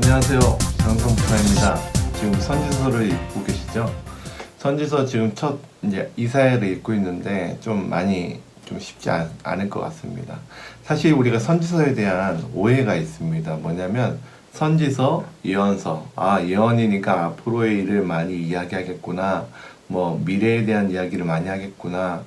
안녕하세요. 장성부사입니다. 지금 선지서를 읽고 계시죠? 선지서 지금 첫 이제 이사야를 읽고 있는데 좀 많이 좀 쉽지 않을 것 같습니다. 사실 우리가 선지서에 대한 오해가 있습니다. 뭐냐면 선지서, 예언서. 예언이니까 앞으로의 일을 많이 이야기하겠구나. 뭐 미래에 대한 이야기를 많이 하겠구나.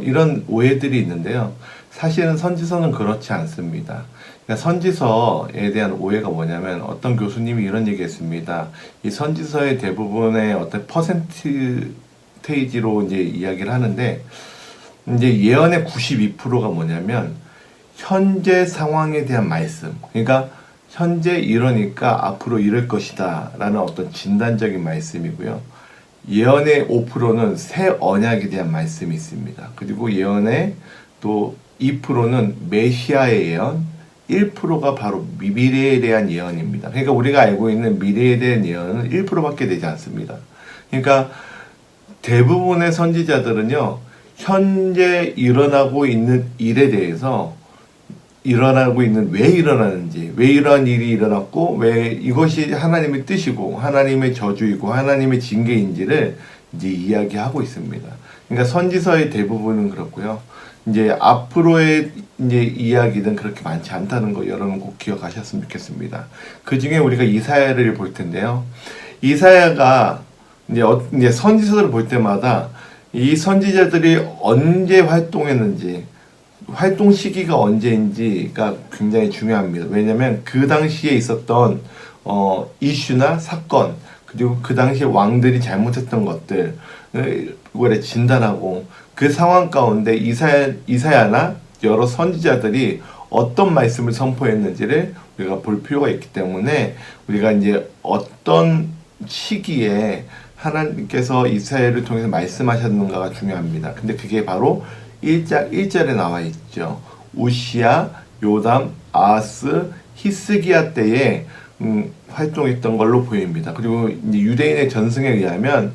이런 오해들이 있는데요. 사실은 선지서는 그렇지 않습니다. 그러니까 선지서에 대한 오해가 뭐냐면 어떤 교수님이 이런 얘기했습니다. 이 선지서의 대부분의 어떤 퍼센테이지로 이제 이야기를 하는데 이제 예언의 92%가 뭐냐면 현재 상황에 대한 말씀. 그러니까 현재 이러니까 앞으로 이럴 것이다 라는 어떤 진단적인 말씀이고요. 예언의 5%는 새 언약에 대한 말씀이 있습니다. 그리고 예언의 또 2%는 메시아의 예언, 1%가 바로 미래에 대한 예언입니다. 그러니까 우리가 알고 있는 미래에 대한 예언은 1%밖에 되지 않습니다. 그러니까 대부분의 선지자들은요, 현재 일어나고 있는 일에 대해서 왜 일어나는지, 왜 이러한 일이 일어났고, 왜 이것이 하나님의 뜻이고, 하나님의 저주이고, 하나님의 징계인지를 이제 이야기하고 있습니다. 그러니까 선지서의 대부분은 그렇고요. 이제 앞으로의 이제 이야기는 그렇게 많지 않다는 거 여러분 꼭 기억하셨으면 좋겠습니다. 그 중에 우리가 이사야를 볼 텐데요. 이사야가 이제 선지서를 볼 때마다 이 선지자들이 언제 활동했는지, 활동 시기가 언제인지가 굉장히 중요합니다. 왜냐면 그 당시에 있었던 이슈나 사건, 그리고 그 당시에 왕들이 잘못했던 것들을 진단하고 그 상황 가운데 이사야나 여러 선지자들이 어떤 말씀을 선포했는지를 우리가 볼 필요가 있기 때문에 우리가 이제 어떤 시기에 하나님께서 이사야를 통해서 말씀하셨는가가 중요합니다. 근데 그게 바로 1절에 나와 있죠. 우시야, 요담, 아하스, 히스기야 때에 활동했던 걸로 보입니다. 그리고 이제 유대인의 전승에 의하면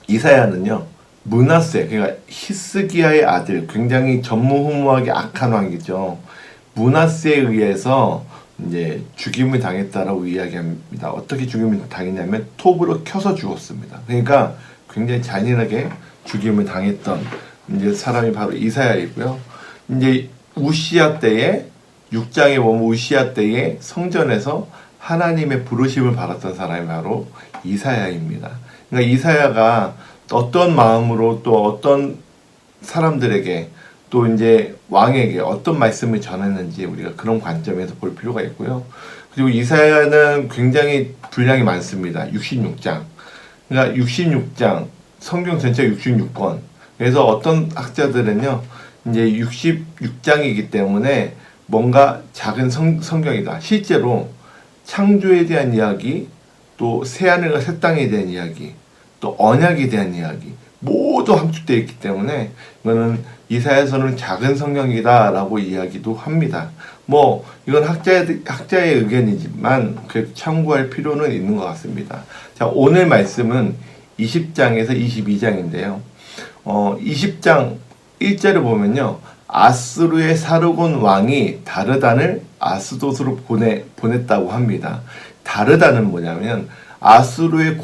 이사야는요, 므낫세, 그러니까 히스기야의 아들, 굉장히 전무후무하게 악한 왕이죠. 므낫세에 의해서 이제 죽임을 당했다라고 이야기합니다. 어떻게 죽임을 당했냐면 톱으로 켜서 죽었습니다. 그러니까 굉장히 잔인하게 죽임을 당했던 이제 사람이 바로 이사야이고요. 이제 우시야 때에 6장에 보면 우시야 때에 성전에서 하나님의 부르심을 받았던 사람이 바로 이사야입니다. 그러니까 이사야가 어떤 마음으로 또 어떤 사람들에게 또 이제 왕에게 어떤 말씀을 전했는지 우리가 그런 관점에서 볼 필요가 있고요. 그리고 이사야는 굉장히 분량이 많습니다. 66장. 그러니까 66장, 성경 전체 66권. 그래서 어떤 학자들은요, 이제 66장이기 때문에 뭔가 작은 성경이다. 실제로 창조에 대한 이야기, 또 새하늘과 새 땅에 대한 이야기, 또 언약에 대한 이야기 모두 함축되어 있기 때문에 이거는 이사야서는 작은 성경이다라고 이야기도 합니다. 뭐 이건 학자의 의견이지만 그 참고할 필요는 있는 것 같습니다. 자, 오늘 말씀은 20장에서 22장인데요. 20장 1절을 보면요. 아스루의 사르곤 왕이 다르단을 아스돗으로 보냈다고 합니다. 다르단은 뭐냐면 아스루의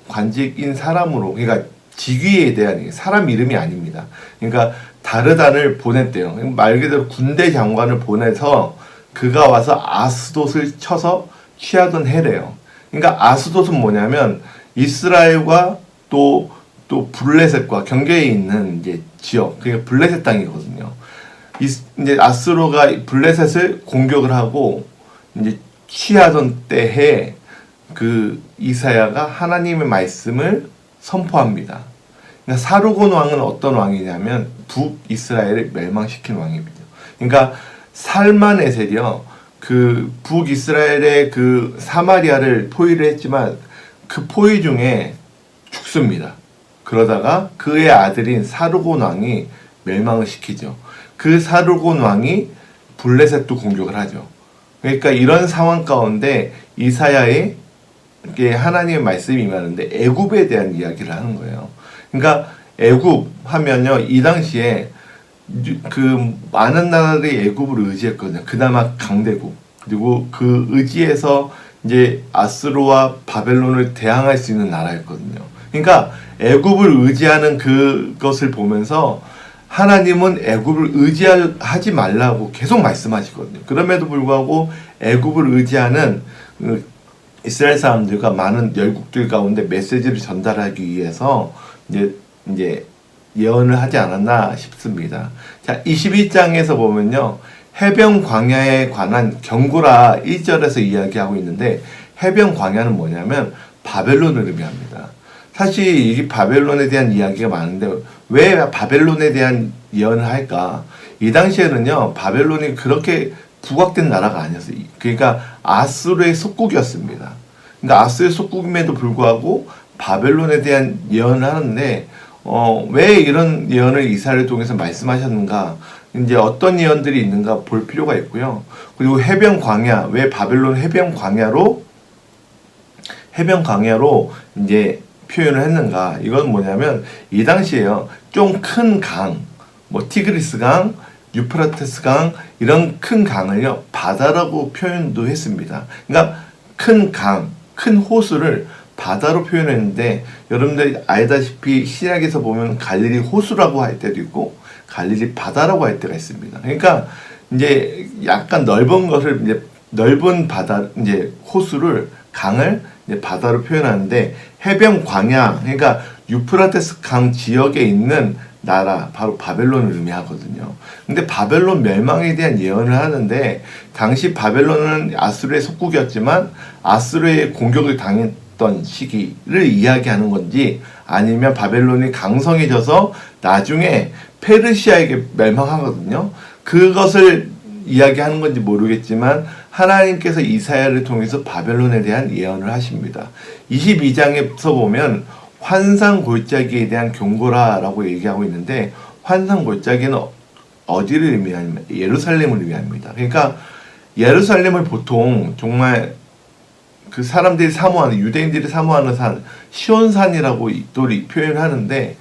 관직인 사람으로, 그러니까 직위에 대한 사람 이름이 아닙니다. 그러니까 다르단을 보냈대요. 말 그대로 군대 장관을 보내서 그가 와서 아스돗을 쳐서 취하던 해래요. 그러니까 아스돗은 뭐냐면 이스라엘과 또 블레셋과 경계에 있는 이제 지역, 그게 블레셋 땅이거든요. 이제 아스로가 블레셋을 공격을 하고 이제 취하던 때에 그 이사야가 하나님의 말씀을 선포합니다. 그러니까 사르곤 왕은 어떤 왕이냐면 북이스라엘을 멸망시킨 왕입니다. 그러니까 살만에셀이요, 그 북이스라엘의 그 사마리아를 포위를 했지만 그 포위 중에 죽습니다. 그러다가 그의 아들인 사르곤 왕이 멸망을 시키죠. 그 사르곤 왕이 블레셋도 공격을 하죠. 그러니까 이런 상황 가운데 이사야의 하나님의 말씀이 임하는데 애굽에 대한 이야기를 하는 거예요. 그러니까 애굽 하면요, 이 당시에 그 많은 나라들이 애굽을 의지했거든요. 그나마 강대국. 그리고 그 의지에서 이제 아수르와 바벨론을 대항할 수 있는 나라였거든요. 그러니까 애굽을 의지하는 그것을 보면서 하나님은 애굽을 의지하지 말라고 계속 말씀하시거든요. 그럼에도 불구하고 애굽을 의지하는 이스라엘 사람들과 많은 열국들 가운데 메시지를 전달하기 위해서 이제 예언을 하지 않았나 싶습니다. 자, 22장에서 보면요. 해변 광야에 관한 경고라 1절에서 이야기하고 있는데, 해변 광야는 뭐냐면 바벨론을 의미합니다. 사실 이게 바벨론에 대한 이야기가 많은데 왜 바벨론에 대한 예언을 할까? 이 당시에는요, 바벨론이 그렇게 부각된 나라가 아니었어요. 그러니까 아수르의 속국이었습니다. 그러니까 아수르의 속국임에도 불구하고 바벨론에 대한 예언을 하는데, 왜 이런 예언을 이사야를 통해서 말씀하셨는가? 이제 어떤 예언들이 있는가 볼 필요가 있고요. 그리고 해변 광야, 왜 바벨론 해변 광야로 이제 표현을 했는가? 이건 뭐냐면 이 당시에요, 좀 큰 강, 뭐 티그리스 강, 유프라테스 강, 이런 큰 강을요 바다라고 표현도 했습니다. 그러니까 큰 강, 큰 호수를 바다로 표현했는데, 여러분들 알다시피 신약에서 보면 갈릴리 호수라고 할 때도 있고 갈릴리 바다라고 할 때가 있습니다. 그러니까 이제 약간 넓은 것을 이제 넓은 바다, 이제 호수를, 강을 이제 바다로 표현하는데, 해변 광야, 그러니까 유프라테스 강 지역에 있는 나라, 바로 바벨론을 의미하거든요. 근데 바벨론 멸망에 대한 예언을 하는데, 당시 바벨론은 아수르의 속국이었지만 아수르의 공격을 당했던 시기를 이야기하는 건지, 아니면 바벨론이 강성해져서 나중에 페르시아에게 멸망하거든요. 그것을 이야기하는 건지 모르겠지만 하나님께서 이사야를 통해서 바벨론에 대한 예언을 하십니다. 22장에서 보면 환상 골짜기에 대한 경고라라고 얘기하고 있는데, 환상 골짜기는 어디를 의미하냐면 예루살렘을 의미합니다. 그러니까 예루살렘을 보통 정말 그 사람들이 사모하는, 유대인들이 사모하는 산, 시온산이라고 또 표현하는데,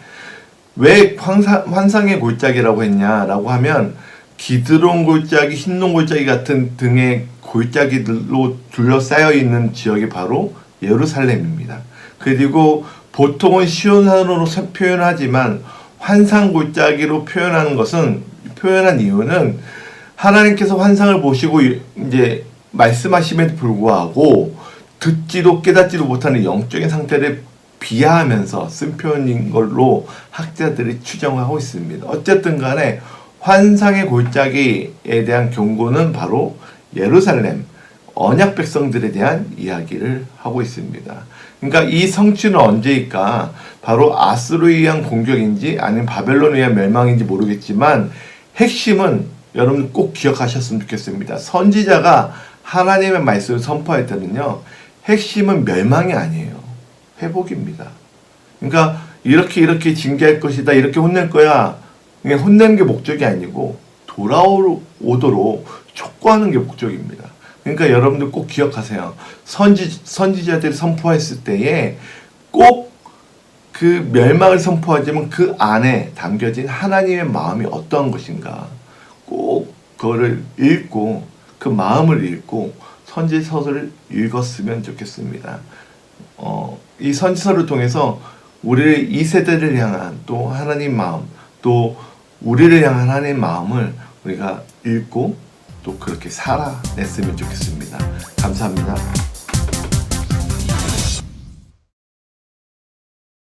왜 환상의 골짜기라고 했냐라고 하면, 기드론 골짜기, 흰놈 골짜기 같은 등의 골짜기들로 둘러싸여 있는 지역이 바로 예루살렘입니다. 그리고 보통은 시온산으로 표현하지만 환상 골짜기로 표현한 이유는 하나님께서 환상을 보시고 이제 말씀하심에도 불구하고 듣지도 깨닫지도 못하는 영적인 상태를 비하하면서 쓴 표현인 걸로 학자들이 추정하고 있습니다. 어쨌든 간에 환상의 골짜기에 대한 경고는 바로 예루살렘, 언약 백성들에 대한 이야기를 하고 있습니다. 그러니까 이 성취는 언제일까? 바로 아수르에 의한 공격인지 아니면 바벨론에 의한 멸망인지 모르겠지만, 핵심은 여러분 꼭 기억하셨으면 좋겠습니다. 선지자가 하나님의 말씀을 선포할 때는요, 핵심은 멸망이 아니에요. 회복입니다. 그러니까 이렇게 징계할 것이다, 이렇게 혼낼 거야, 혼내는 게 목적이 아니고 돌아오도록 촉구하는 게 목적입니다. 그러니까 여러분들 꼭 기억하세요. 선지자들이 선포했을 때에 꼭 그 멸망을 선포하지만 그 안에 담겨진 하나님의 마음이 어떠한 것인가, 꼭 그거를 읽고 그 마음을 읽고 선지서를 읽었으면 좋겠습니다. 이 선지서를 통해서 우리를, 이 세대를 향한 또 하나님 마음, 또 우리를 향한 하나님의 마음을 우리가 읽고 또 그렇게 살아냈으면 좋겠습니다. 감사합니다.